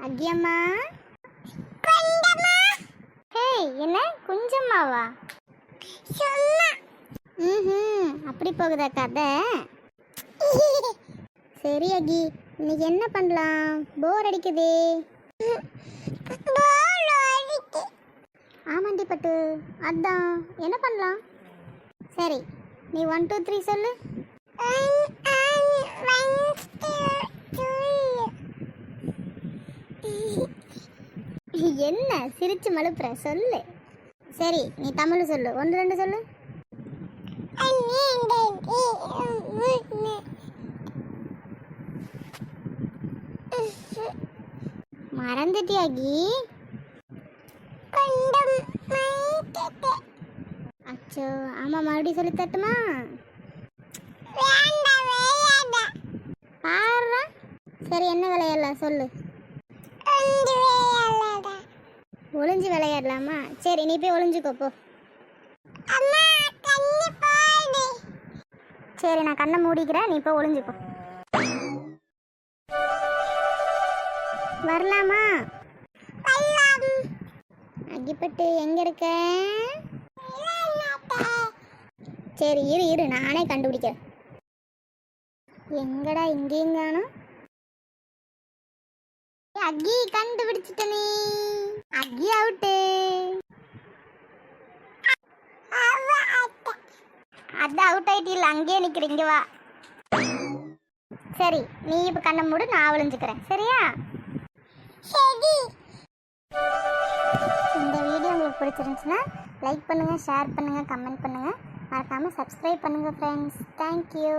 அக்கியம்மா hey என்ன குஞ்சம்மாவா அப்படி போகுதா கதை சரி அகி இன்னைக்கு என்ன பண்ணலாம் போர் அடிக்குதே ஆமாண்டி பட்டு அதான் என்ன பண்ணலாம் சரி நீ 1 2 3 சொல்லு என்ன சிரிச்சு மழுப்புற சொல்லு சரி நீ தமிழ் சொல்லு 1 2 சொல்லு மறந்துட்டியாகி அச்சோ ஆமா மறுபடியும் சொல்லி தட்டுமா பாரு சரி என்ன விளையாடலாம் சொல்லு ஒளிஞ்சு விளையாடலாமா சரி நீ போய் ஒளிஞ்சுக்கோ போ சரி நான் கண்ணை மூடிக்கிறேன் நீ போய் ஒளிஞ்சுக்கோ வரலாமா அகிப்பட்டு எங்க இருக்க சரி இரு இரு நானே கண்டுபிடிக்கிறேன் எங்கடா இங்கேயும் காணோம் அக்கி கண்டுபிடிச்சிட்டனே அக்கி அவுட்டு அது அவுட் ஆயிட்டில்ல அங்கேயே நிக்கிறீங்க வா சரி நீ இப்ப கண்ணை மூடு நான் ஒளிஞ்சுக்கிறேன் சரியா சரி இந்த வீடியோ உங்களுக்கு பிடிச்சிருந்துச்சுன்னா லைக் பண்ணுங்க ஷேர் பண்ணுங்க கமெண்ட் பண்ணுங்க மறக்காம சப்ஸ்கிரைப் பண்ணுங்க ஃப்ரெண்ட்ஸ் தேங்க்யூ